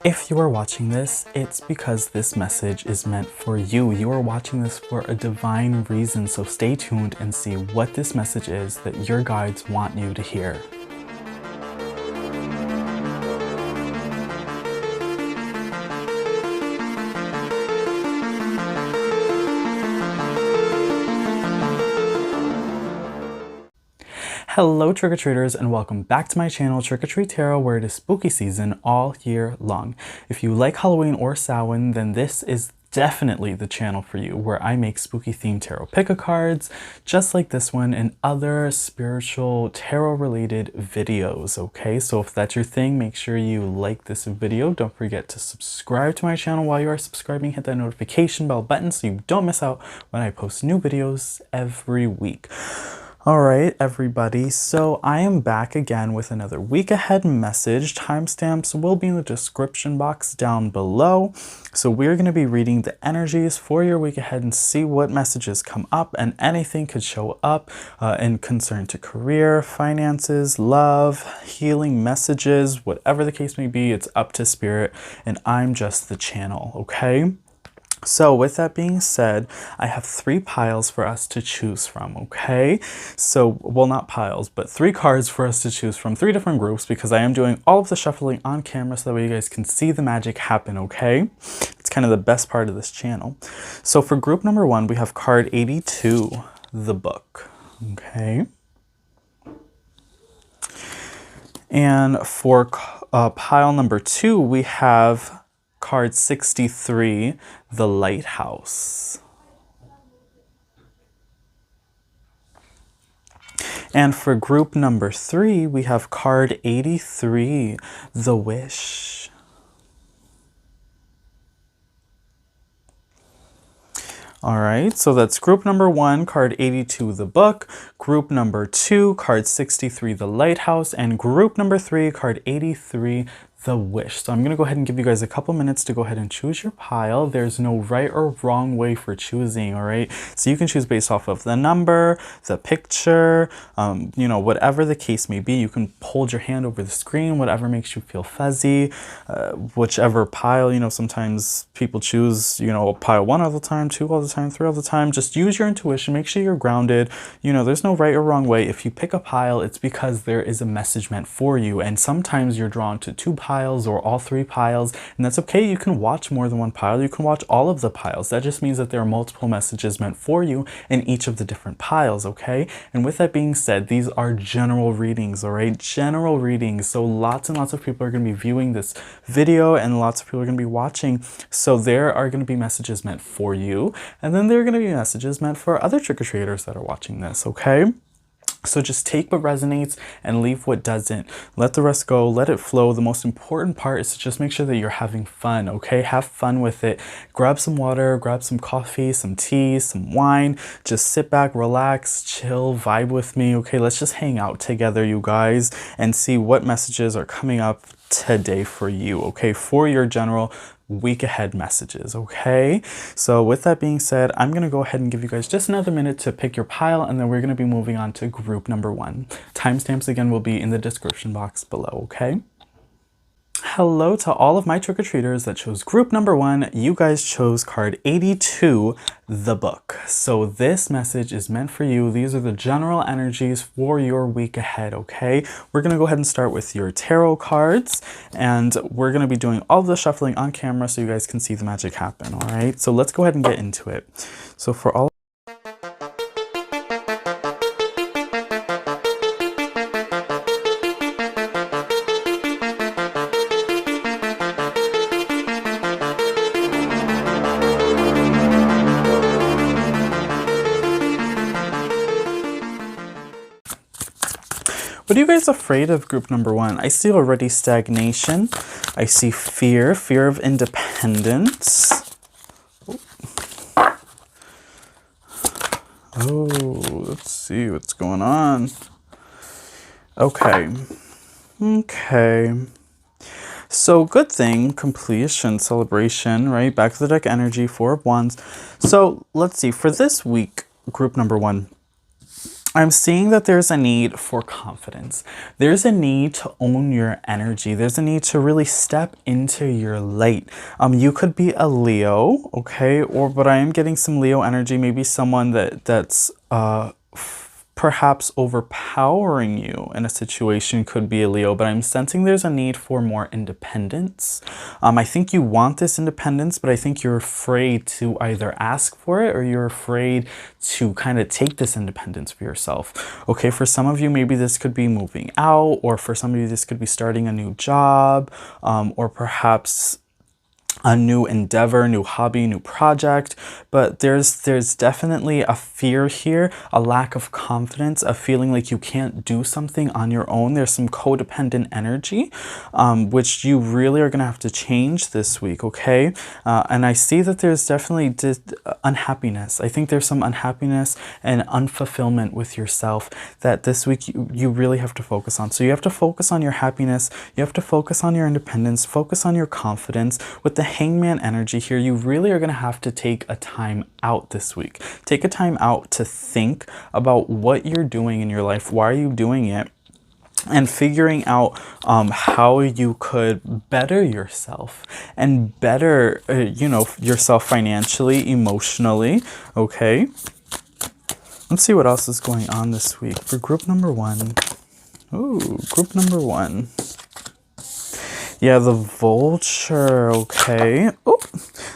If you are watching this, it's because this message is meant for you. You are watching this for a divine reason, so stay tuned and see what this message is that your guides want you to hear. Hello trick-or-treaters, and welcome back to my channel TrickrTreatTarot, where it is spooky season all year long. If you like Halloween or Samhain, then this is definitely the channel for you, where I make spooky themed tarot pick-a-cards just like this one and other spiritual tarot related videos. Okay, so if that's your thing, make sure you like this video. Don't forget to subscribe to my channel. While you are subscribing, hit that notification bell button so you don't miss out when I post new videos every week. All right, everybody, so I am back again with another week ahead message. Timestamps will be in the description box down below. So we're going to be reading the energies for your week ahead and see what messages come up, and anything could show up in concern to career, finances, love, healing messages, whatever the case may be. It's up to spirit, and I'm just the channel, okay? So with that being said, I have 3 piles for us to choose from, okay? So, well, not piles, but 3 cards for us to choose from, 3 different groups, because I am doing all of the shuffling on camera so that way you guys can see the magic happen, okay? It's kind of the best part of this channel. So for group number 1, we have card 82, the book, okay? And for pile number 2, we have card 63, the lighthouse. And for group number 3, we have card 83, the wish. All right, so that's group number 1, card 82, the book, group number 2, card 63, the lighthouse, and group number 3, card 83, the wish. So I'm going to go ahead and give you guys a couple minutes to go ahead and choose your pile. There's no right or wrong way for choosing, all right? So you can choose based off of the number, the picture, you know, whatever the case may be. You can hold your hand over the screen, whatever makes you feel fuzzy, whichever pile, you know, sometimes people choose, you know, pile 1 all the time, 2 all the time, 3 all the time. Just use your intuition, make sure you're grounded. You know, there's no right or wrong way. If you pick a pile, it's because there is a message meant for you, and sometimes you're drawn to 2 piles or all 3 piles, and that's okay. You can watch more than 1 pile. You can watch all of the piles. That just means that there are multiple messages meant for you in each of the different piles, okay? And with that being said, these are general readings, all right? General readings. So lots and lots of people are going to be viewing this video, and lots of people are going to be watching. So there are going to be messages meant for you, and then there are going to be messages meant for other trick-or-treaters that are watching this, okay? So just take what resonates and leave what doesn't. Let the rest go, let it flow. The most important part is to just make sure that you're having fun, okay? Have fun with it. Grab some water, grab some coffee, some tea, some wine. Just sit back, relax, chill, vibe with me, okay? Let's just hang out together, you guys, and see what messages are coming up today for you, okay? For your general week ahead messages, okay? So with that being said, I'm gonna go ahead and give you guys just another minute to pick your pile, and then we're gonna be moving on to group number 1. Timestamps again will be in the description box below, okay? Hello to all of my trick-or-treaters that chose group number 1. You guys chose card 82, the book. So this message is meant for you. These are the general energies for your week ahead, okay? We're going to go ahead and start with your tarot cards, and we're going to be doing all the shuffling on camera so you guys can see the magic happen, all right? So let's go ahead and get into it. So for all What are you guys afraid of, group number 1? I see already stagnation. I see fear, fear of independence. Oh, let's see what's going on. Okay. Okay. So good thing, completion, celebration, right? Back of the deck energy, 4 of Wands. So let's see, for this week, group number 1, I'm seeing that there's a need for confidence. There's a need to own your energy. There's a need to really step into your light. You could be a Leo, okay? But I am getting some Leo energy, maybe someone that's perhaps overpowering you in a situation could be a Leo, but I'm sensing there's a need for more independence. I think you want this independence, but I think you're afraid to either ask for it or you're afraid to kind of take this independence for yourself. Okay, for some of you, maybe this could be moving out, or for some of you, this could be starting a new job, or perhaps a new endeavor, new hobby, new project, but there's definitely a fear here, a lack of confidence, a feeling like you can't do something on your own. There's some codependent energy, which you really are going to have to change this week, okay? And I see that there's definitely unhappiness. I think there's some unhappiness and unfulfillment with yourself that this week you really have to focus on. So you have to focus on your happiness, you have to focus on your independence, focus on your confidence. With the Hangman energy here, you really are going to have to take a time out this week. Take a time out to think about what you're doing in your life. Why are you doing it? And figuring out how you could better yourself and better, yourself financially, emotionally. Okay. Let's see what else is going on this week for group number one. Ooh, group number one. Yeah, the vulture, okay. Oh,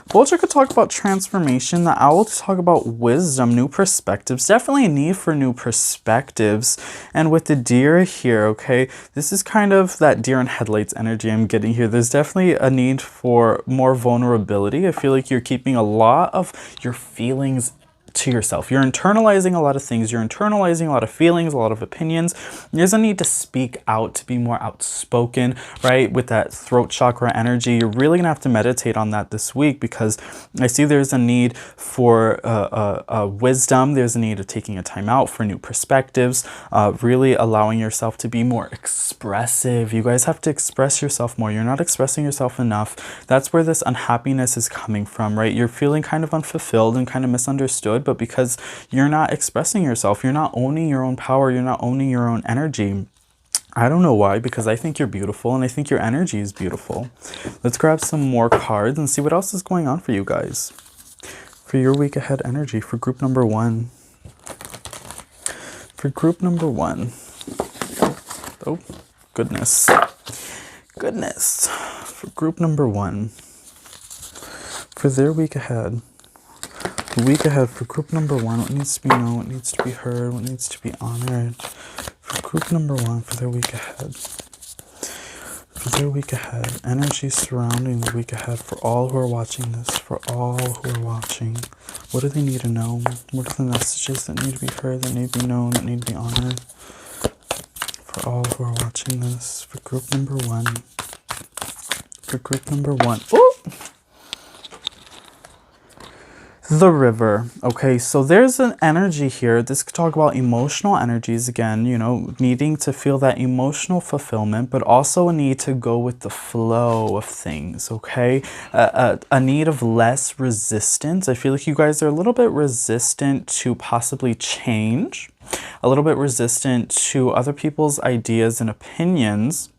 vulture could talk about transformation. The owl could talk about wisdom, new perspectives. Definitely a need for new perspectives. And with the deer here, okay, this is kind of that deer in headlights energy I'm getting here. There's definitely a need for more vulnerability. I feel like you're keeping a lot of your feelings to yourself. You're internalizing a lot of things. You're internalizing a lot of feelings, a lot of opinions. There's a need to speak out, to be more outspoken, right? With that throat chakra energy, you're really gonna have to meditate on that this week, because I see there's a need for wisdom. There's a need of taking a time out for new perspectives, really allowing yourself to be more expressive. You guys have to express yourself more. You're not expressing yourself enough. That's where this unhappiness is coming from, right? You're feeling kind of unfulfilled and kind of misunderstood, but because you're not expressing yourself, you're not owning your own power, you're not owning your own energy. I don't know why, because I think you're beautiful and I think your energy is beautiful. Let's grab some more cards and see what else is going on for you guys. For your week ahead energy for group number one. For group number one. Oh, goodness. Goodness. For group number one. For their week ahead. The week ahead for group number one, what needs to be known, what needs to be heard, what needs to be honored. For group number one, for their week ahead. For their week ahead. Energy surrounding the week ahead for all who are watching this, for all who are watching. What do they need to know? What are the messages that need to be heard, that need to be known, that need to be honored? For all who are watching this, for group number one. For group number one. Ooh! The river. Okay, so there's an energy here. This could talk about emotional energies again, needing to feel that emotional fulfillment, but also a need to go with the flow of things, okay? A need of less resistance. I feel like you guys are a little bit resistant to possibly change, a little bit resistant to other people's ideas and opinions,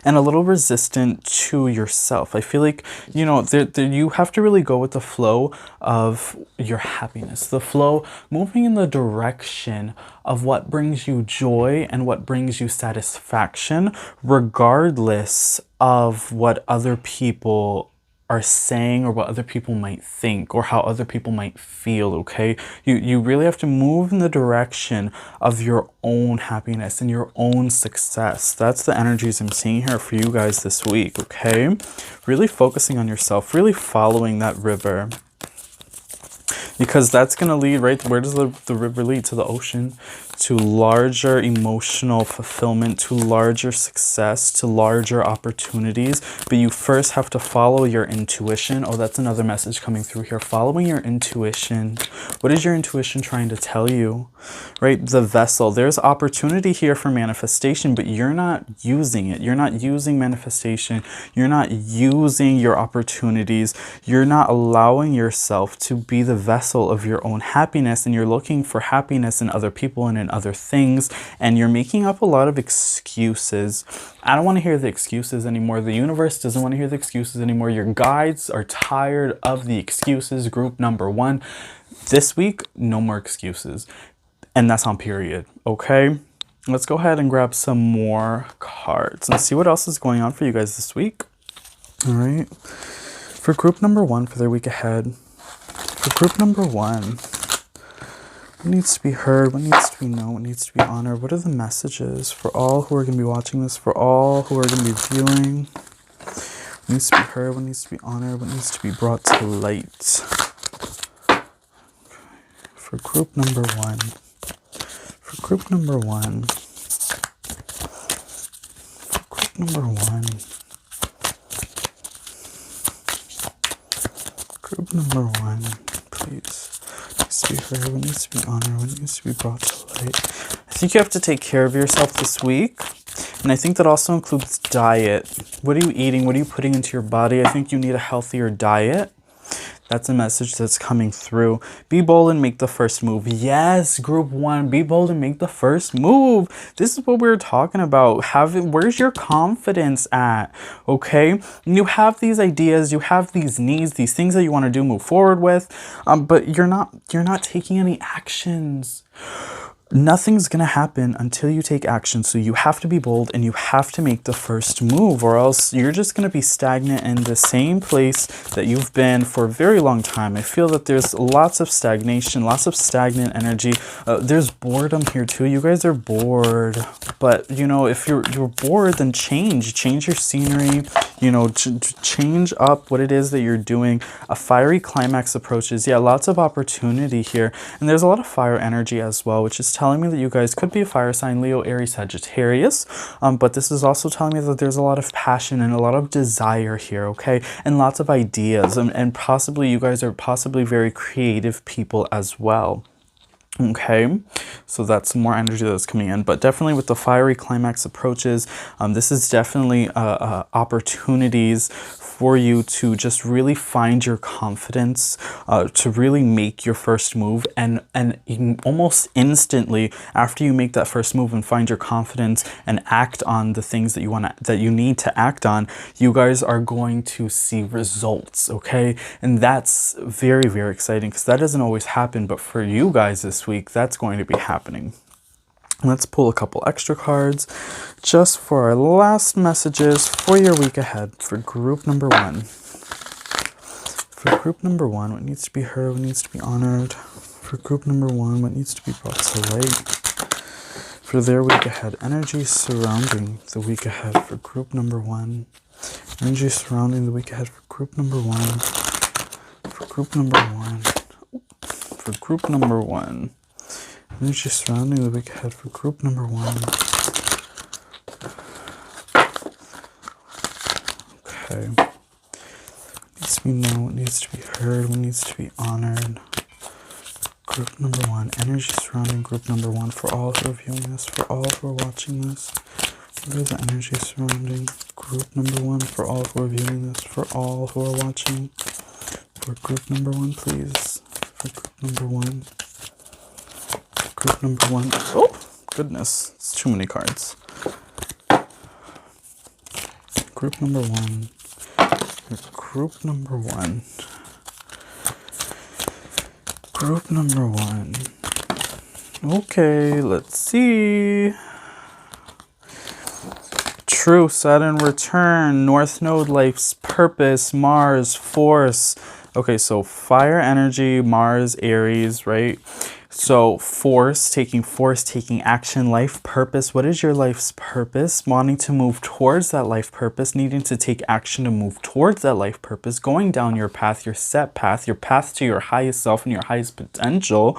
and a little resistant to yourself. I feel like, you have to really go with the flow of your happiness, the flow, moving in the direction of what brings you joy and what brings you satisfaction, regardless of what other people are saying or what other people might think or how other people might feel, okay? You really have to move in the direction of your own happiness and your own success. That's the energies I'm seeing here for you guys this week, okay? Really focusing on yourself, really following that river. Because that's going to lead, right? Where does the river lead? To the ocean. to larger emotional fulfillment, to larger success, to larger opportunities. But you first have to follow your intuition. Oh, that's another message coming through here. Following your intuition. What is your intuition trying to tell you? Right? The vessel. There's opportunity here for manifestation, but you're not using it. You're not using manifestation. You're not using your opportunities. You're not allowing yourself to be the vessel of your own happiness, and you're looking for happiness in other people and in other things, and you're making up a lot of excuses. I don't want to hear the excuses anymore. The universe doesn't want to hear the excuses anymore. Your guides are tired of the excuses. Group number 1. This week, no more excuses. And that's on period, okay? Let's go ahead and grab some more cards and see what else is going on for you guys this week. All right. For group number 1, for their week ahead. For group number 1, what needs to be heard? What needs to be known? What needs to be honored? What are the messages for all who are going to be watching this? For all who are going to be viewing? What needs to be heard? What needs to be honored? What needs to be brought to light? For group number 1. For group number 1. For group number 1. Group number 1, please. What needs to be heard? What needs to be honored? What needs to be brought to light? I think you have to take care of yourself this week. And I think that also includes diet. What are you eating? What are you putting into your body? I think you need a healthier diet. That's a message that's coming through. Be bold and make the first move. Yes, group 1, be bold and make the first move. This is what we're talking about. Where's your confidence at? Okay, you have these ideas, you have these needs, these things that you want to do, move forward with, but you're not taking any actions. Nothing's going to happen until you take action. So you have to be bold and you have to make the first move, or else you're just going to be stagnant in the same place that you've been for a very long time. I feel that there's lots of stagnation, lots of stagnant energy. There's boredom here too. You guys are bored. But, you know, if you're bored, then change your scenery, you know, change up what it is that you're doing. A fiery climax approaches. Yeah, lots of opportunity here. And there's a lot of fire energy as well, which is telling me that you guys could be a fire sign, Leo, Aries, Sagittarius. But this is also telling me that there's a lot of passion and a lot of desire here, okay? And lots of ideas. And possibly you guys are possibly very creative people as well. Okay, so that's more energy that's coming in, but definitely with the fiery climax approaches, this is definitely opportunities for you to just really find your confidence, to really make your first move, and almost instantly after you make that first move and find your confidence and act on the things that you need to act on, you guys are going to see results, okay? And that's very, very exciting, because that doesn't always happen, but for you guys this week, that's going to be happening. Let's pull a couple extra cards just for our last messages for your week ahead for group number 1. For group number 1, what needs to be heard, what needs to be honored? For group number 1, what needs to be brought to light? For their week ahead, energy surrounding the week ahead for group number 1. Energy surrounding the week ahead for group number 1. For group number 1. For group number 1. Energy surrounding the week ahead for group number 1. Okay. What needs to be known, what needs to be heard, what needs to be honored. Group number 1. Energy surrounding group number 1 for all who are viewing this, for all who are watching this. What is the energy surrounding group number 1 for all who are viewing this, for all who are watching? For group number 1, please. For group number 1. Group number 1. Oh, goodness. It's too many cards. Group number 1. Group number 1. Group number 1. Okay, let's see. True, Saturn return, North Node, life's purpose, Mars, force. Okay, so fire energy, Mars, Aries, right? So taking force, taking action, life purpose. What is your life's purpose? Wanting to move towards that life purpose, needing to take action to move towards that life purpose, going down your path, your set path, your path to your highest self and your highest potential.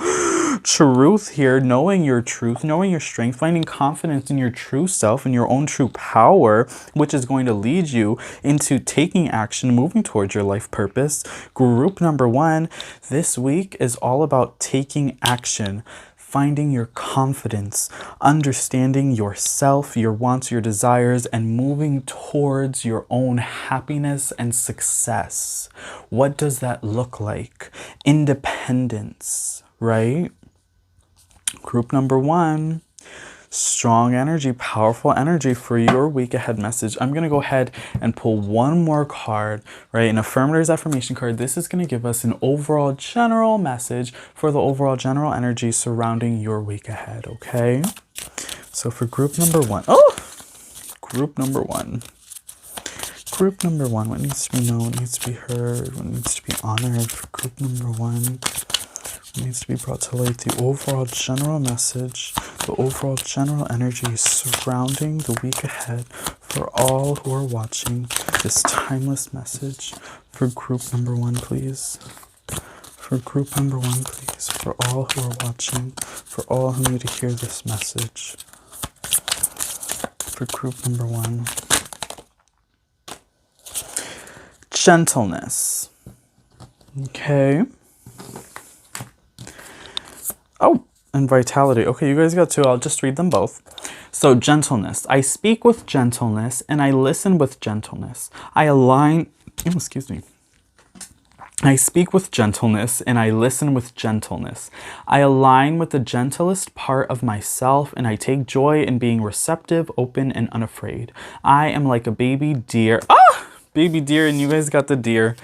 Truth here, knowing your truth, knowing your strength, finding confidence in your true self and your own true power, which is going to lead you into taking action, moving towards your life purpose. Group number 1 this week is all about taking action, finding your confidence, understanding yourself, your wants, your desires, and moving towards your own happiness and success. What does that look like? Independence, right? Group number 1, strong energy, powerful energy for your week ahead message. I'm going to go ahead and pull one more card, right? An affirmator's affirmation card. This is going to give us an overall general message for the overall general energy surrounding your week ahead, okay? So for group number 1, group number 1. Group number 1, what needs to be known, what needs to be heard, what needs to be honored for group number 1. Needs to be brought to light, the overall general message, the overall general energy surrounding the week ahead for all who are watching this timeless message. For group number 1, please. For group number 1, please. For all who are watching, for all who need to hear this message. For group number 1. Gentleness. Okay. Oh, and vitality. Okay, you guys got 2. I'll just read them both. So gentleness. I speak with gentleness and I listen with gentleness. I align, excuse me. I speak with gentleness and I listen with gentleness. I align with the gentlest part of myself and I take joy in being receptive, open, and unafraid. I am like a baby deer. Baby deer, and you guys got the deer.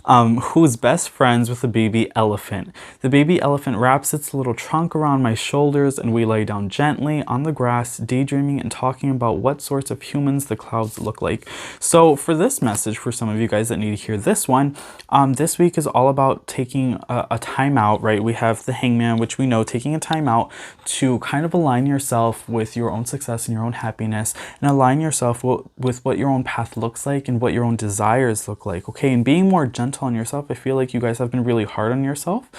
Who's best friends with the baby elephant. The baby elephant wraps its little trunk around my shoulders and we lay down gently on the grass, daydreaming and talking about what sorts of humans the clouds look like. So for this message, for some of you guys that need to hear this one, this week is all about taking a time out, right? We have the hangman, which we know, taking a time out to kind of align yourself with your own success and your own happiness and align yourself with what your own path looks like and what your own desires look like, okay? And being more gentle on yourself. I feel like you guys have been really hard on yourself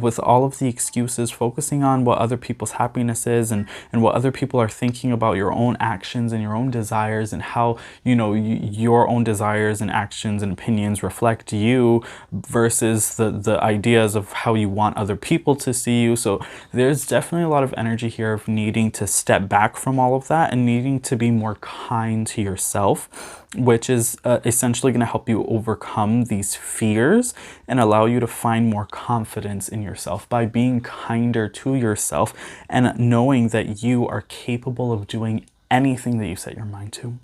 with all of the excuses, focusing on what other people's happiness is and what other people are thinking about your own actions and your own desires and how, you know, your own desires and actions and opinions reflect you versus the ideas of how you want other people to see you. So there's definitely a lot of energy here of needing to step back from all of that and needing to be more kind to yourself, which is essentially going to help you overcome these fears and allow you to find more confidence in yourself by being kinder to yourself and knowing that you are capable of doing anything that you set your mind to.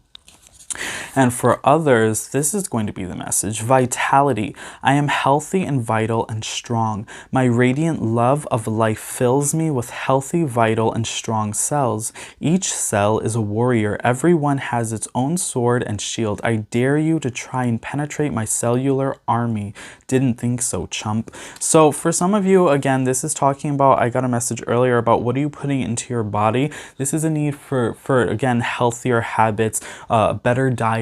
And for others, this is going to be the message. Vitality. I am healthy and vital and strong. My radiant love of life fills me with healthy, vital, and strong cells. Each cell is a warrior. Everyone has its own sword and shield. I dare you to try and penetrate my cellular army. Didn't think so, chump. So for some of you, again, this is talking about, I got a message earlier about what are you putting into your body. This is a need for again, healthier habits, better diet,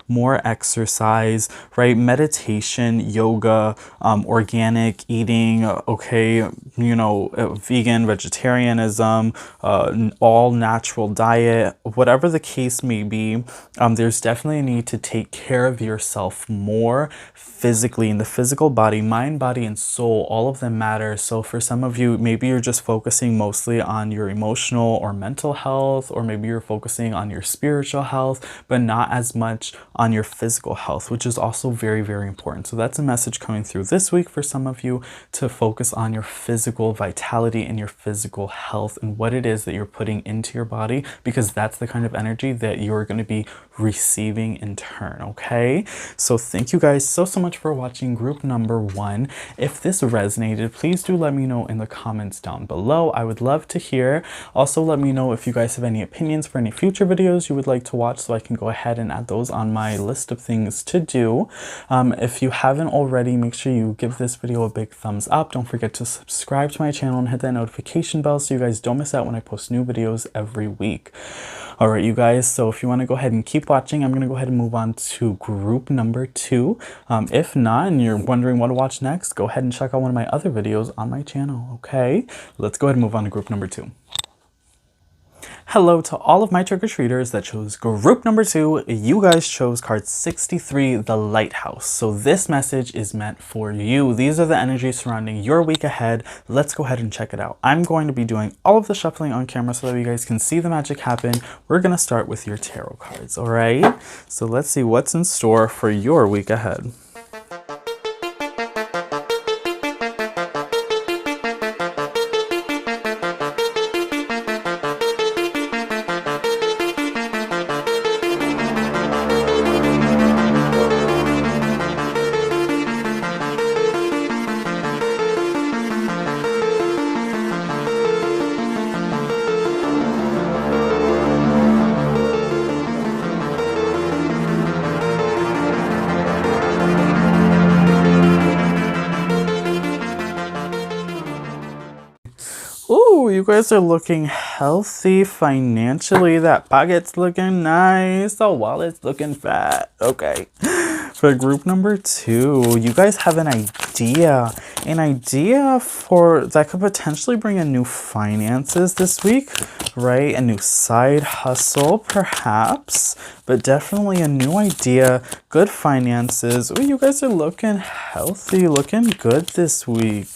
more exercise, right? Meditation, yoga, organic eating, okay, you know, vegan, vegetarianism, all natural diet, whatever the case may be. There's definitely a need to take care of yourself more physically, in the physical body, mind, body, and soul. All of them matter. So for some of you, maybe you're just focusing mostly on your emotional or mental health, or maybe you're focusing on your spiritual health, but not as much on your physical health, which is also very, very important. So that's a message coming through this week for some of you, to focus on your physical vitality and your physical health and what it is that you're putting into your body, because that's the kind of energy that you're going to be receiving in turn. Okay, so thank you guys so much for watching group number 1. If this resonated, please do let me know in the comments down below. I would love to hear. Also, let me know if you guys have any opinions for any future videos you would like to watch, so I can go ahead and add those those on my list of things to do. If you haven't already, make sure you give this video a big thumbs up. Don't forget to subscribe to my channel and hit that notification bell so you guys don't miss out when I post new videos every week. All right, you guys, so if you want to go ahead and keep watching, I'm going to go ahead and move on to group number 2. If not, and you're wondering what to watch next, go ahead and check out one of my other videos on my channel, okay? Let's go ahead and move on to group number 2. Hello to all of my trick-or-treaters that chose group number 2. You guys chose card 63, the Lighthouse. So this message is meant for you. These are the energies surrounding your week ahead. Let's go ahead and check it out. I'm going to be doing all of the shuffling on camera so that you guys can see the magic happen. We're going to start with your tarot cards, all right? So let's see what's in store for your week ahead. Ooh, you guys are looking healthy financially. That pocket's looking nice. The wallet's looking fat. Okay. For group number 2, you guys have an idea for that could potentially bring in new finances this week, right? A new side hustle, perhaps, but definitely a new idea, good finances. Ooh, you guys are looking healthy, looking good this week.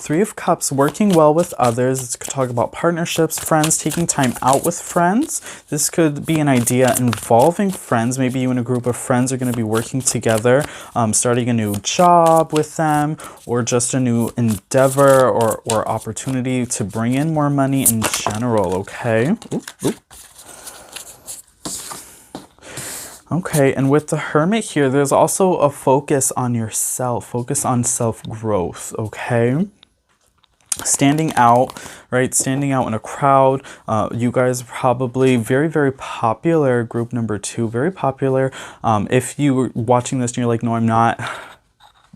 3 of Cups, working well with others. This could talk about partnerships, friends, taking time out with friends. This could be an idea involving friends. Maybe you and a group of friends are going to be working together, starting a new job with them, or just a new endeavor or opportunity to bring in more money in general, okay? Okay, and with the Hermit here, there's also a focus on yourself, focus on self-growth, okay? Standing out, right? Standing out in a crowd. You guys are probably very, very popular. Group number 2, very popular. If you were watching this and you're like, no, I'm not.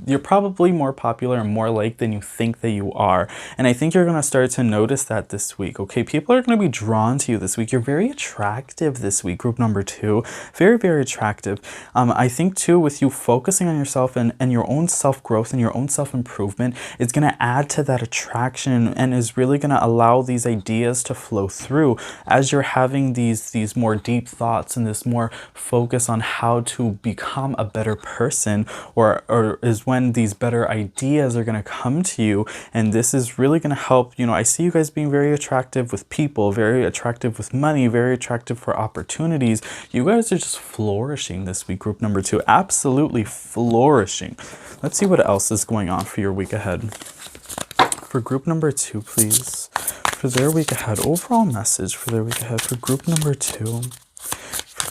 You're probably more popular and more liked than you think that you are. And I think you're going to start to notice that this week, okay? People are going to be drawn to you this week. You're very attractive this week, group number 2. Very, very attractive. I think, too, with you focusing on yourself and your own self-growth and your own self-improvement, it's going to add to that attraction and is really going to allow these ideas to flow through as you're having these more deep thoughts and this more focus on how to become a better person, or is when these better ideas are going to come to you. And this is really going to help. You know, I see you guys being very attractive with people, very attractive with money, very attractive for opportunities. You guys are just flourishing this week, group number 2. Absolutely flourishing. Let's see what else is going on for your week ahead. For group number 2, please. For their week ahead, overall message for their week ahead. For group number 2.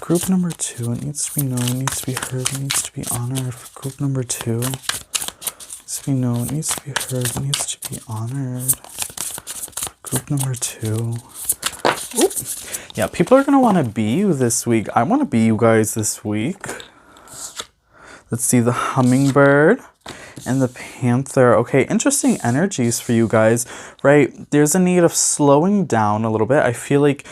Group number 2, it needs to be known, it needs to be heard, it needs to be honored. For group number 2, it needs to be known, it needs to be heard, it needs to be honored. For group number 2. Oop. Yeah, people are going to want to be you this week. I want to be you guys this week. Let's see, the hummingbird and the panther. Okay, interesting energies for you guys, right? There's a need of slowing down a little bit. I feel like,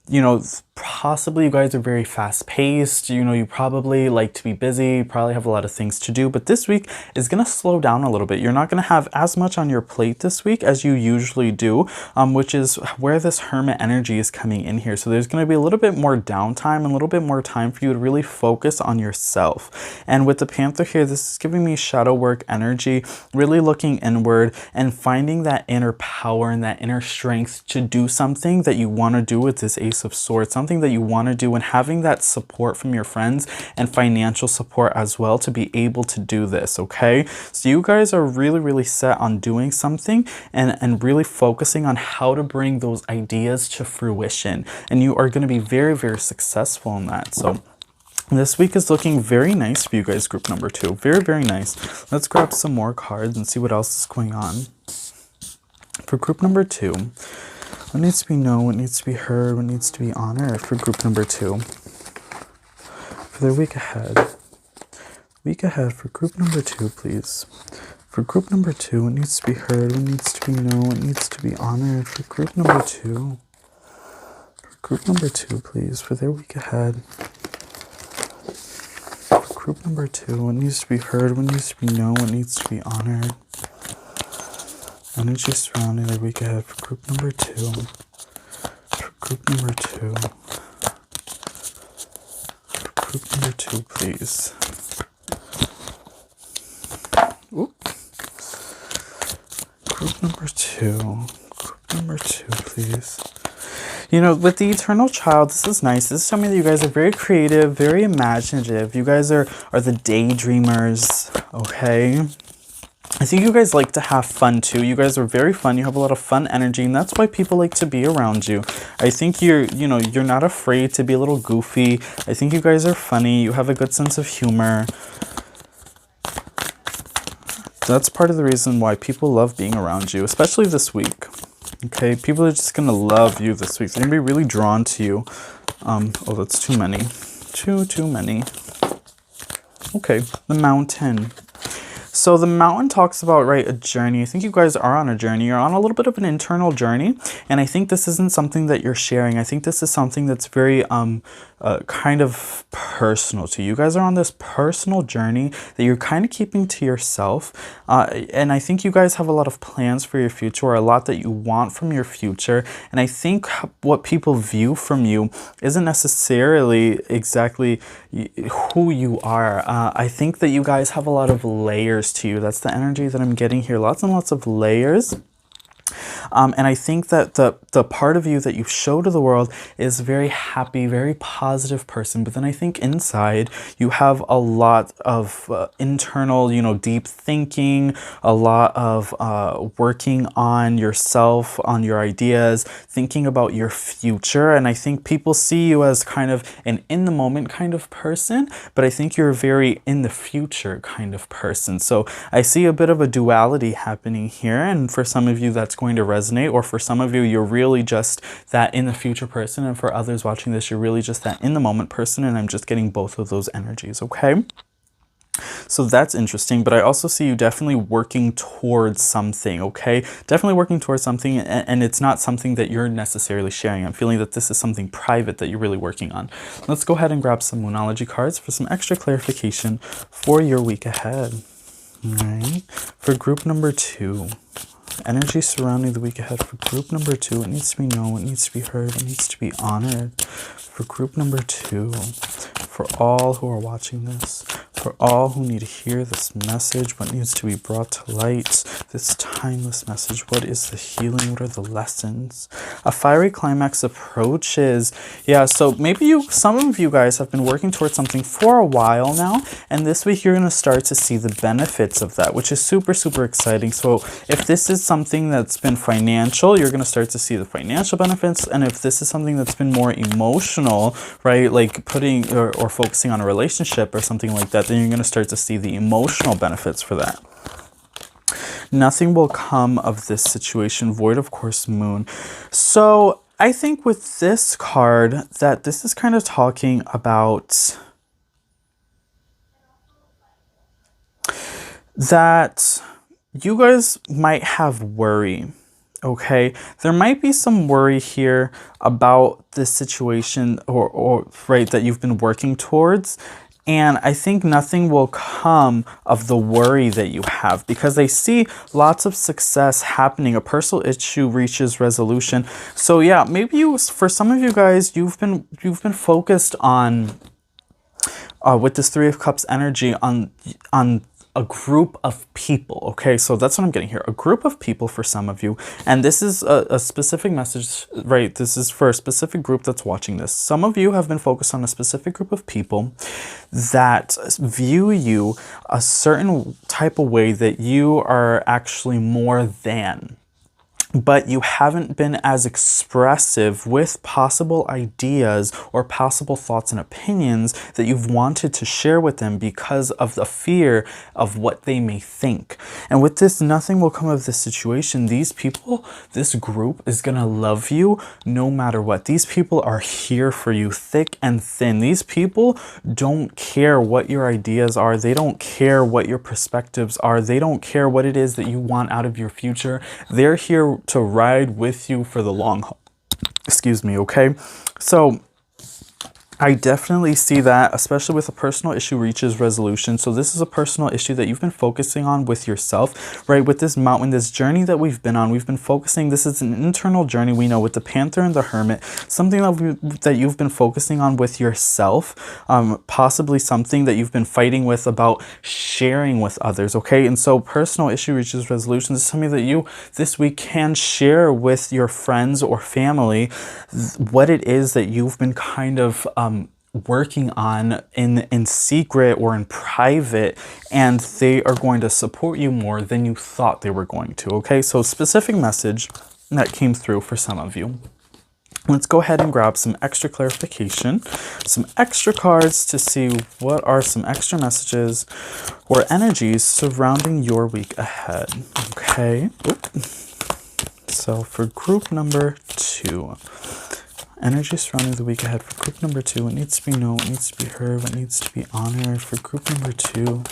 you know, possibly you guys are very fast-paced. You know, you probably like to be busy. You probably have a lot of things to do. But this week is going to slow down a little bit. You're not going to have as much on your plate this week as you usually do, which is where this Hermit energy is coming in here. So there's going to be a little bit more downtime, a little bit more time for you to really focus on yourself. And with the panther here, this is giving me shadow work energy, really looking inward and finding that inner power and that inner strength to do something that you want to do with this Ace of Swords, something that you want to do, and having that support from your friends and financial support as well to be able to do this, okay? So you guys are really, really set on doing something and really focusing on how to bring those ideas to fruition. And you are going to be very, very successful in that. So this week is looking very nice for you guys, group number 2. Very, very nice. Let's grab some more cards and see what else is going on. For group number 2, What needs to be known, what needs to be heard, what needs to be honored for group number 2? For their week ahead. Week ahead for group number 2, please. For group number 2, what needs to be heard, what needs to be known, what needs to be honored for group number 2. For group number 2, please, for their week ahead. For group number 2, what needs to be heard, what needs to be known, what needs to be honored. Energy surrounding their week ahead for group number 2. For group number 2. For group number 2, please. Oop. Group number 2. Group number 2, please. You know, with the Eternal Child, this is nice. This is showing me that you guys are very creative, very imaginative. You guys are the daydreamers, okay? I think you guys like to have fun too. You guys are very fun. You have a lot of fun energy, and that's why people like to be around you. I think you're not afraid to be a little goofy. I think you guys are funny. You have a good sense of humor. That's part of the reason why people love being around you, especially this week. Okay, people are just gonna love you this week. They're gonna be really drawn to you. Oh, that's too many. Too many. Okay, the Mountain. So the Mountain talks about, right, a journey. I think you guys are on a journey. You're on a little bit of an internal journey. And I think this isn't something that you're sharing. I think this is something that's very kind of personal to you. You guys are on this personal journey that you're kind of keeping to yourself. And I think you guys have a lot of plans for your future, or a lot that you want from your future. And I think what people view from you isn't necessarily exactly who you are. I think that you guys have a lot of layers to you. That's the energy that I'm getting here. Lots and lots of layers. And I think that the part of you that you show to the world is very happy, very positive person. But then I think inside you have a lot of internal, deep thinking, a lot of working on yourself, on your ideas, thinking about your future. And I think people see you as kind of an in the moment kind of person, but I think you're a very in the future kind of person. So I see a bit of a duality happening here. And for some of you, that's going to resonate, or for some of you, you're really just that in the future person, and for others watching this, you're really just that in the moment person, and I'm just getting both of those energies, okay? So that's interesting, but I also see you definitely working towards something, okay? Definitely working towards something, and it's not something that you're necessarily sharing. I'm feeling that this is something private that you're really working on. Let's go ahead and grab some Moonology cards for some extra clarification for your week ahead. All right, for group number 2. Energy surrounding the week ahead for group number 2. What needs to be known, what needs to be heard, what needs to be honored for group number 2. For all who are watching this, for all who need to hear this message, what needs to be brought to light, this timeless message, what is the healing, what are the lessons? A fiery climax approaches. Yeah, so maybe some of you guys have been working towards something for a while now, and this week you're going to start to see the benefits of that, which is super, super exciting. So if this is something that's been financial, you're going to start to see the financial benefits, and if this is something that's been more emotional, right, like putting or focusing on a relationship or something like that, then you're going to start to see the emotional benefits for that. Nothing will come of this situation, void of course, Moon. So I think with this card that this is kind of talking about that you guys might have worry. Okay, there might be some worry here about this situation or right, that you've been working towards. And I think nothing will come of the worry that you have, because I see lots of success happening. A personal issue reaches resolution. So yeah, maybe for some of you guys, you've been focused on with this 3 of Cups energy on a group of people. Okay, so that's what I'm getting here. A group of people for some of you. And this is a specific message, right? This is for a specific group that's watching this. Some of you have been focused on a specific group of people that view you a certain type of way, that you are actually more than. but you haven't been as expressive with possible ideas or possible thoughts and opinions that you've wanted to share with them because of the fear of what they may think. And with this, nothing will come of this situation. These people, this group is going to love you no matter what. These people are here for you, thick and thin. These people don't care what your ideas are. They don't care what your perspectives are. They don't care what it is that you want out of your future. They're here to ride with you for the long haul. Excuse me, okay? So I definitely see that, especially with a personal issue reaches resolution. So this is a personal issue that you've been focusing on with yourself, right? With this mountain, this journey that we've been on, we've been focusing, this is an internal journey, we know, with the Panther and the Hermit, something that you've been focusing on with yourself, possibly something that you've been fighting with about sharing with others, okay? And so personal issue reaches resolution. This is something that you this week can share with your friends or family, what it is that you've been kind of working on in secret or in private, and they are going to support you more than you thought they were going to. Okay, so specific message that came through for some of you. Let's go ahead and grab some extra clarification, some extra cards to see what are some extra messages or energies surrounding your week ahead. Okay. So for group number 2, energy surrounding the week ahead. For group number 2, what needs to be known, what needs to be heard, what needs to be honored. For group number 2,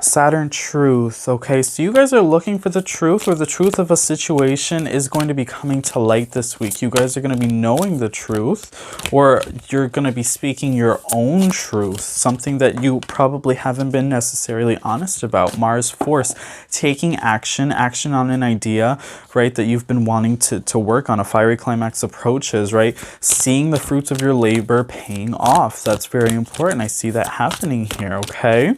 Saturn truth. Okay, so you guys are looking for the truth, or the truth of a situation is going to be coming to light this week. You guys are going to be knowing the truth, or you're going to be speaking your own truth, something that you probably haven't been necessarily honest about. Mars force, taking action on an idea, right, that you've been wanting to work on. A fiery climax approaches, right? Seeing the fruits of your labor paying off. That's very important. I see that happening here, okay?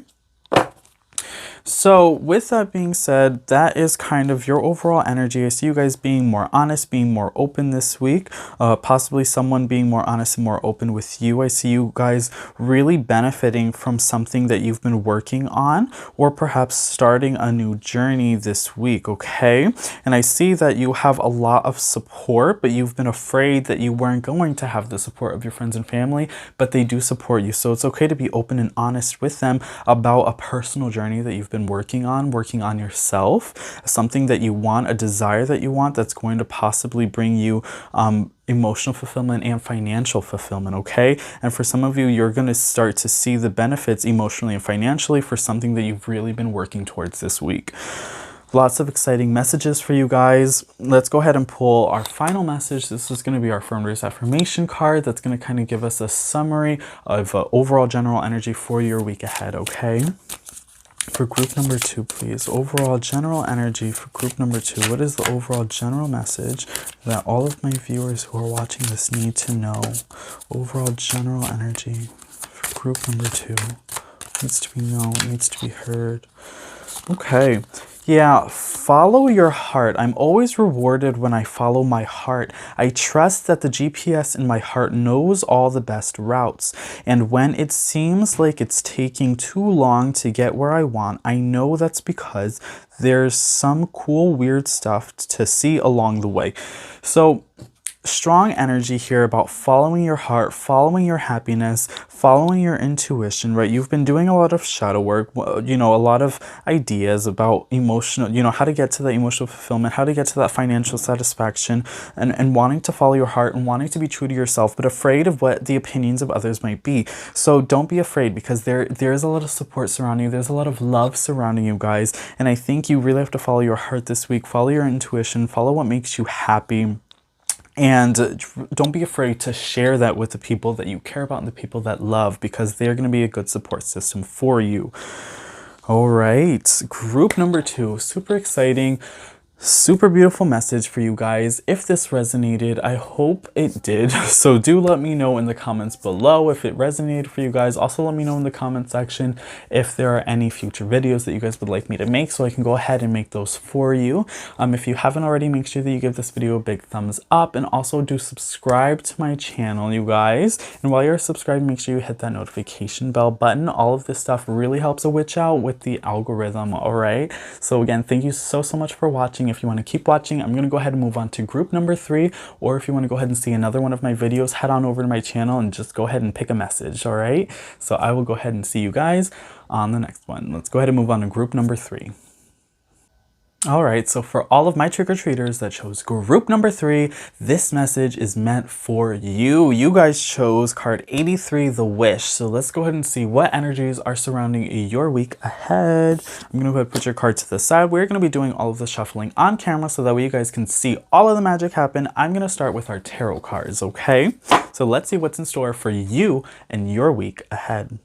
So with that being said, that is kind of your overall energy. I see you guys being more honest, being more open this week, possibly someone being more honest and more open with you. I see you guys really benefiting from something that you've been working on, or perhaps starting a new journey this week, okay? And I see that you have a lot of support, but you've been afraid that you weren't going to have the support of your friends and family, but they do support you. So it's okay to be open and honest with them about a personal journey that you've been working on yourself, something that you want, a desire that you want that's going to possibly bring you emotional fulfillment and financial fulfillment, okay? And for some of you, you're going to start to see the benefits emotionally and financially for something that you've really been working towards this week. Lots of exciting messages for you guys. Let's go ahead and pull our final message. This is going to be our Firm Race Affirmation card that's going to kind of give us a summary of overall general energy for your week ahead, okay? For group number 2, please. Overall general energy for group number 2. What is the overall general message that all of my viewers who are watching this need to know? Overall general energy for group number 2. Needs to be known, needs to be heard. Okay. Yeah, follow your heart. I'm always rewarded when I follow my heart. I trust that the GPS in my heart knows all the best routes. And when it seems like it's taking too long to get where I want, I know that's because there's some cool, weird stuff to see along the way. So, strong energy here about following your heart, following your happiness, following your intuition, right? You've been doing a lot of shadow work, you know, a lot of ideas about emotional, you know, how to get to the emotional fulfillment, how to get to that financial satisfaction, and wanting to follow your heart and wanting to be true to yourself, but afraid of what the opinions of others might be. So don't be afraid, because there is a lot of support surrounding you. There's a lot of love surrounding you guys. And I think you really have to follow your heart this week, follow your intuition, follow what makes you happy. And don't be afraid to share that with the people that you care about and the people that love, because they're going to be a good support system for you. All right, group number 2, super exciting. Super beautiful message for you guys. If this resonated, I hope it did. So do let me know in the comments below if it resonated for you guys. Also let me know in the comment section if there are any future videos that you guys would like me to make, so I can go ahead and make those for you. If you haven't already, make sure that you give this video a big thumbs up, and also do subscribe to my channel, you guys. And while you're subscribed, make sure you hit that notification bell button. All of this stuff really helps a witch out with the algorithm. All right, so again, thank you so much for watching. If you want to keep watching, I'm going to go ahead and move on to group number 3, or if you want to go ahead and see another one of my videos, head on over to my channel and just go ahead and pick a message. All right, so I will go ahead and see you guys on the next one. Let's go ahead and move on to group number 3. Alright, so for all of my trick-or-treaters that chose group number 3, this message is meant for you. You guys chose card 83, the Wish. So let's go ahead and see what energies are surrounding your week ahead. I'm going to go ahead and put your card to the side. We're going to be doing all of the shuffling on camera so that way you guys can see all of the magic happen. I'm going to start with our tarot cards, okay? So let's see what's in store for you and your week ahead.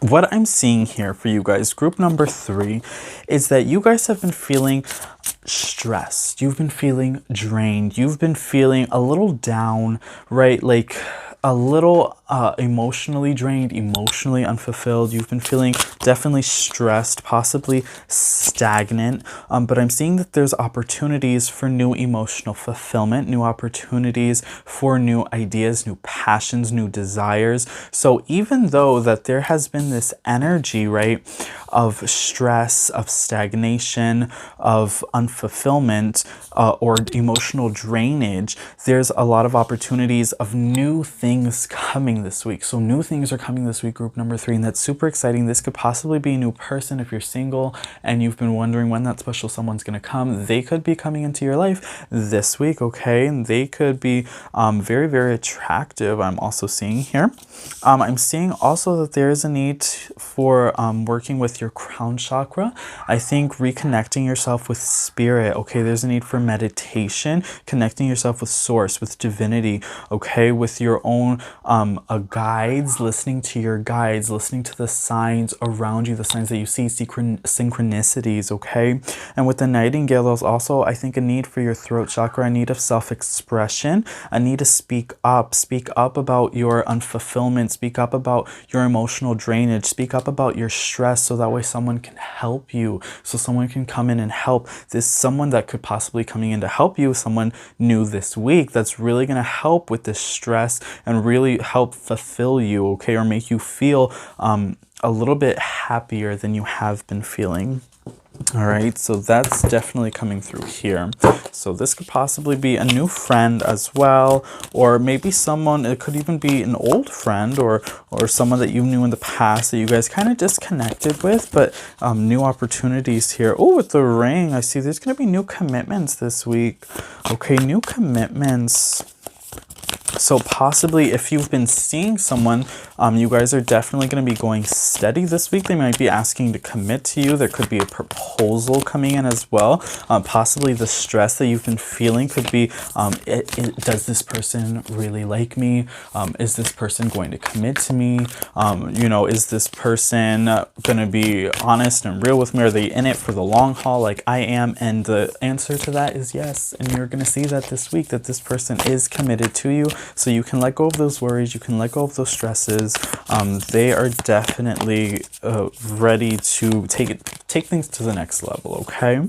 What I'm seeing here for you guys, group number 3, is that you guys have been feeling stressed. You've been feeling drained. You've been feeling a little down, right? Like a little emotionally drained, emotionally unfulfilled. You've been feeling definitely stressed, possibly stagnant. But I'm seeing that there's opportunities for new emotional fulfillment, new opportunities for new ideas, new passions, new desires. So even though that there has been this energy, right, of stress, of stagnation, of unfulfillment, or emotional drainage, there's a lot of opportunities of new things coming this week. So new things are coming this week, group number 3, and that's super exciting. This could possibly be a new person if you're single and you've been wondering when that special someone's going to come. They could be coming into your life this week, okay? And they could be very, very attractive, I'm also seeing here. I'm seeing also that there is a need for working with your crown chakra. I think reconnecting yourself with spirit, okay? There's a need for meditation, connecting yourself with source, with divinity, okay? With your own guides, listening to your guides, listening to the signs around you, the signs that you see, synchronicities, okay? And with the nightingale, there's also, I think, a need for your throat chakra, a need of self-expression, a need to speak up about your unfulfillment, speak up about your emotional drainage, speak up about your stress, so that way someone can help you, so someone can come in and help. This someone that could possibly coming in to help you, someone new this week that's really going to help with this stress and really help fulfill you, okay, or make you feel a little bit happier than you have been feeling. All right, so that's definitely coming through here. So this could possibly be a new friend as well, or maybe someone, it could even be an old friend or someone that you knew in the past that you guys kind of disconnected with, but new opportunities here. Oh, with the ring, I see there's going to be new commitments this week. Okay, new commitments. So possibly if you've been seeing someone, you guys are definitely going to be going steady this week. They might be asking to commit to you. There could be a proposal coming in as well. Possibly the stress that you've been feeling could be, does this person really like me? Is this person going to commit to me? You know, is this person going to be honest and real with me? Are they in it for the long haul like I am? And the answer to that is yes. And you're going to see that this week, that this person is committed to you. So you can let go of those worries, you can let go of those stresses. They are definitely ready to take things to the next level, okay?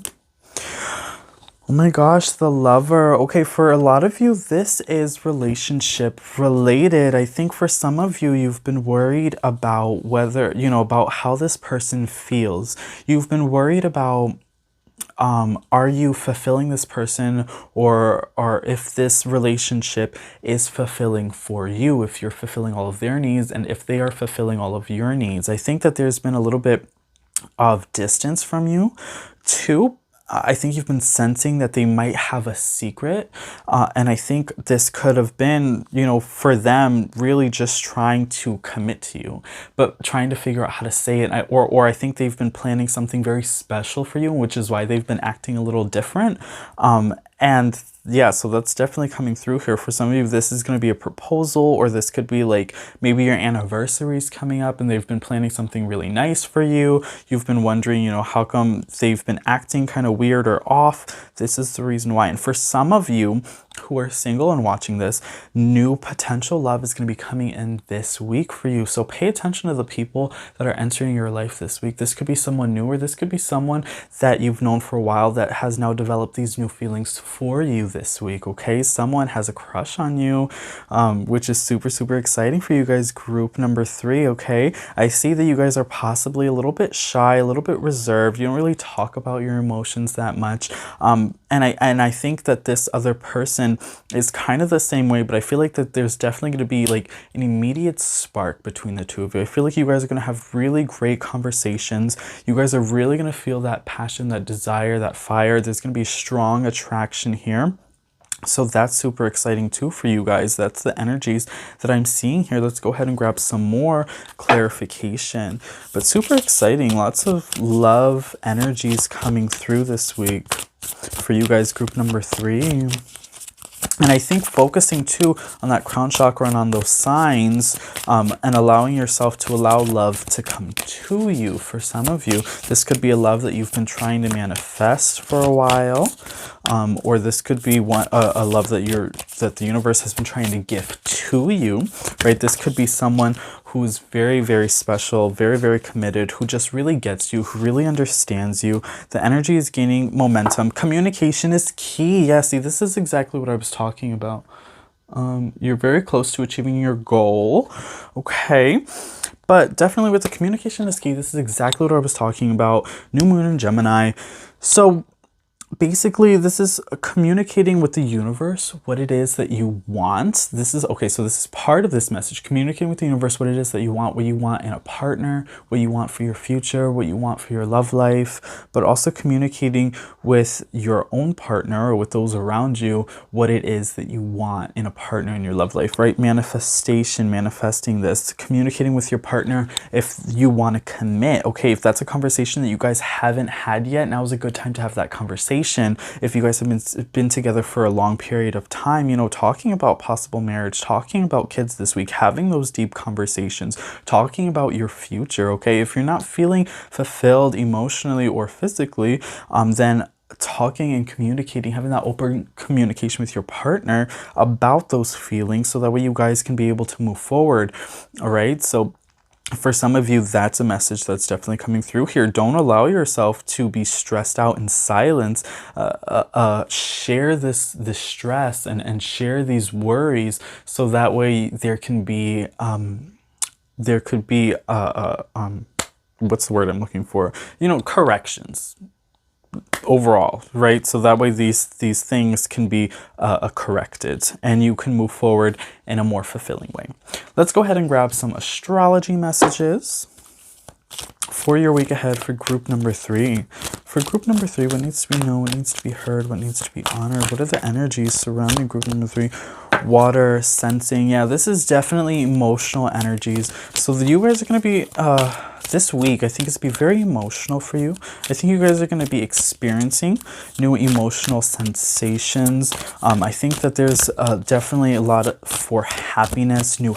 Oh my gosh, the Lover. Okay, for a lot of you, this is relationship related. I think for some of you, you've been worried about whether, you know, about how this person feels. You've been worried about are you fulfilling this person, or if this relationship is fulfilling for you, if you're fulfilling all of their needs and if they are fulfilling all of your needs. I think that there's been a little bit of distance from you too. I think you've been sensing that they might have a secret. And I think this could have been, you know, for them really just trying to commit to you, but trying to figure out how to say it. Or I think they've been planning something very special for you, which is why they've been acting a little different. And yeah, so that's definitely coming through here. For some of you, this is going to be a proposal, or this could be like maybe your anniversary is coming up and they've been planning something really nice for you. You've been wondering, you know, how come they've been acting kind of weird or off. This is the reason why. And for some of you who are single and watching this, new potential love is going to be coming in this week for you. So pay attention to the people that are entering your life this week. This could be someone new, or this could be someone that you've known for a while that has now developed these new feelings for you this week, okay? Someone has a crush on you, which is super, super exciting for you guys, group number 3, okay? I see that you guys are possibly a little bit shy, a little bit reserved. You don't really talk about your emotions that much. And I think that this other person is kind of the same way, but I feel like that there's definitely going to be like an immediate spark between the two of you. I feel like you guys are going to have really great conversations. You guys are really going to feel that passion, that desire, that fire. There's going to be strong attraction here. So that's super exciting too for you guys. That's the energies that I'm seeing here. Let's go ahead and grab some more clarification. But super exciting. Lots of love energies coming through this week for you guys, group number 3. And I think focusing too on that crown chakra and on those signs, and allowing yourself to allow love to come to you. For some of you, this could be a love that you've been trying to manifest for a while, or this could be a love that the universe has been trying to give to you, right? This could be someone who's very, very special, very, very committed, who just really gets you, who really understands you. The energy is gaining momentum. Communication is key. Yeah, see, this is exactly what I was talking about. You're very close to achieving your goal, okay? But definitely with the communication is key. This is exactly what I was talking about. New moon in Gemini. So basically, this is communicating with the universe what it is that you want. This is, okay, so this is part of this message. Communicating with the universe what it is that you want in a partner, what you want for your future, what you want for your love life, but also communicating with your own partner or with those around you what it is that you want in a partner in your love life, right? Manifestation, manifesting this, communicating with your partner if you want to commit. Okay, if that's a conversation that you guys haven't had yet, now is a good time to have that conversation. If you guys have been together for a long period of time, you know, talking about possible marriage, talking about kids this week, having those deep conversations, talking about your future, okay? If you're not feeling fulfilled emotionally or physically, then talking and communicating, having that open communication with your partner about those feelings, so that way you guys can be able to move forward, all right? So for some of you, that's a message that's definitely coming through here. Don't allow yourself to be stressed out in silence. Share this stress and share these worries, so that way there could be what's the word I'm looking for? You know, corrections overall, right? So that way these things can be corrected and you can move forward in a more fulfilling way. Let's go ahead and grab some astrology messages for your week ahead for group number 3. For group number 3, what needs to be known, what needs to be heard, what needs to be honored? What are the energies surrounding group number 3? Water, sensing. Yeah, this is definitely emotional energies. So you guys are going to be, this week, I think it's going to be very emotional for you. I think you guys are going to be experiencing new emotional sensations. I think that there's definitely a lot for happiness, new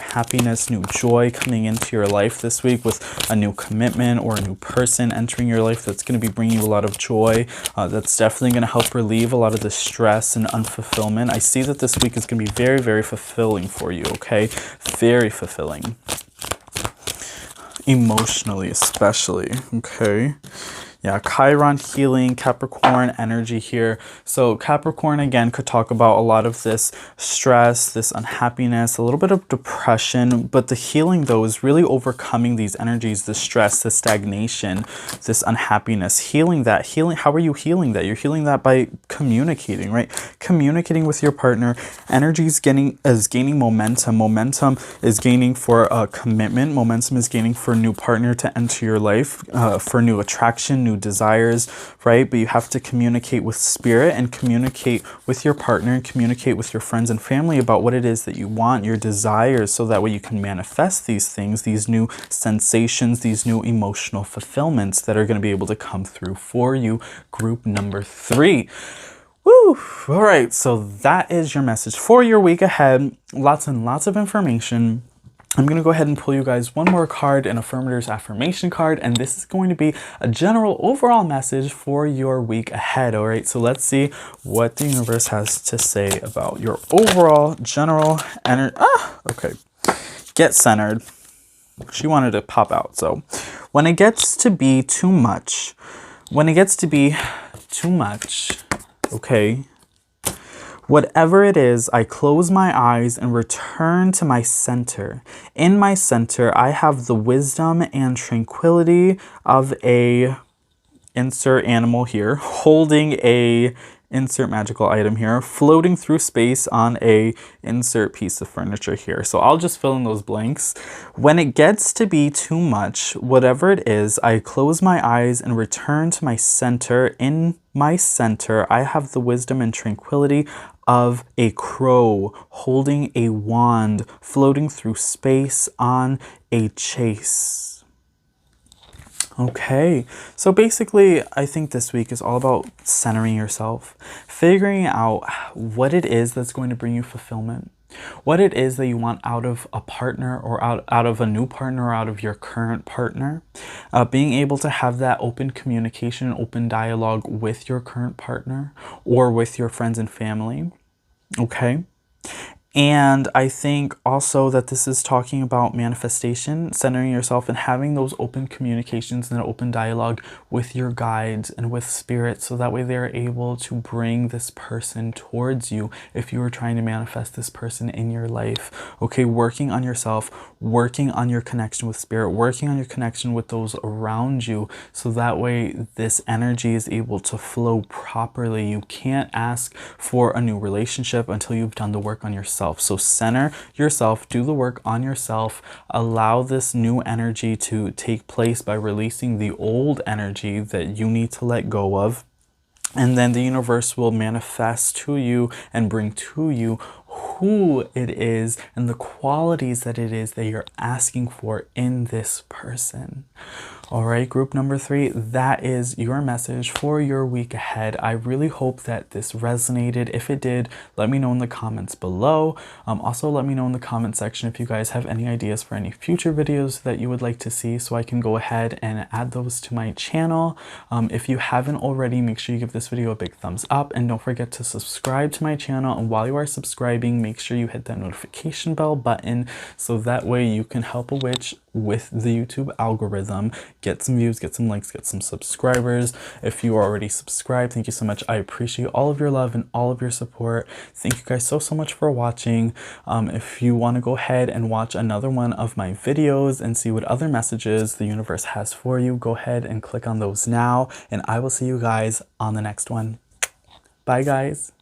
joy coming into your life this week, with a new commitment or a new person entering your life that's going to be bringing you a lot of joy. That's definitely going to help relieve a lot of the stress and unfulfillment. I see that this week is going to be very, very fulfilling for you, okay? Very fulfilling. Emotionally, especially, okay? Yeah, Chiron healing, Capricorn energy here. So Capricorn, again, could talk about a lot of this stress, this unhappiness, a little bit of depression. But the healing, though, is really overcoming these energies, the stress, the stagnation, this unhappiness. Healing that. How are you healing that? You're healing that by communicating, right? Communicating with your partner. Energy is gaining momentum. Momentum is gaining for a commitment. Momentum is gaining for a new partner to enter your life, for new attraction, new desires, right? But you have to communicate with spirit and communicate with your partner and communicate with your friends and family about what it is that you want, your desires, so that way you can manifest these things, these new sensations, these new emotional fulfillments that are going to be able to come through for you. Group number 3. Woo! All right, so that is your message for your week ahead. Lots and lots of information. I'm going to go ahead and pull you guys one more card, an affirmator's affirmation card, and this is going to be a general overall message for your week ahead. All right, so let's see what the universe has to say about your overall general energy. Okay. Get centered. She wanted to pop out. So when it gets to be too much, okay, whatever it is, I close my eyes and return to my center. In my center, I have the wisdom and tranquility of a insert animal here, holding a insert magical item here, floating through space on a insert piece of furniture here. So I'll just fill in those blanks. When it gets to be too much, whatever it is, I close my eyes and return to my center. In my center, I have the wisdom and tranquility of a crow holding a wand, floating through space on a chase. Okay, so basically, I think this week is all about centering yourself, figuring out what it is that's going to bring you fulfillment, what it is that you want out of a partner or out of a new partner or out of your current partner. Being able to have that open communication, open dialogue with your current partner or with your friends and family. Okay. And I think also that this is talking about manifestation, centering yourself and having those open communications and an open dialogue with your guides and with spirit, so that way they're able to bring this person towards you if you are trying to manifest this person in your life. Okay, working on yourself, working on your connection with spirit, working on your connection with those around you, so that way this energy is able to flow properly. You can't ask for a new relationship until you've done the work on yourself. So center yourself, do the work on yourself, allow this new energy to take place by releasing the old energy that you need to let go of. And then the universe will manifest to you and bring to you who it is and the qualities that it is that you're asking for in this person. All right, group number 3, that is your message for your week ahead. I really hope that this resonated. If it did, let me know in the comments below. Also, let me know in the comment section if you guys have any ideas for any future videos that you would like to see, so I can go ahead and add those to my channel. If you haven't already, make sure you give this video a big thumbs up, and don't forget to subscribe to my channel. And while you are subscribing, make sure you hit that notification bell button, so that way you can help a witch with the YouTube algorithm, get some views, get some likes, get some subscribers. If you are already subscribed, thank you so much. I appreciate all of your love and all of your support. Thank you guys so much for watching. If you want to go ahead and watch another one of my videos and see what other messages the universe has for you, go ahead and click on those now, and I will see you guys on the next one. Bye guys.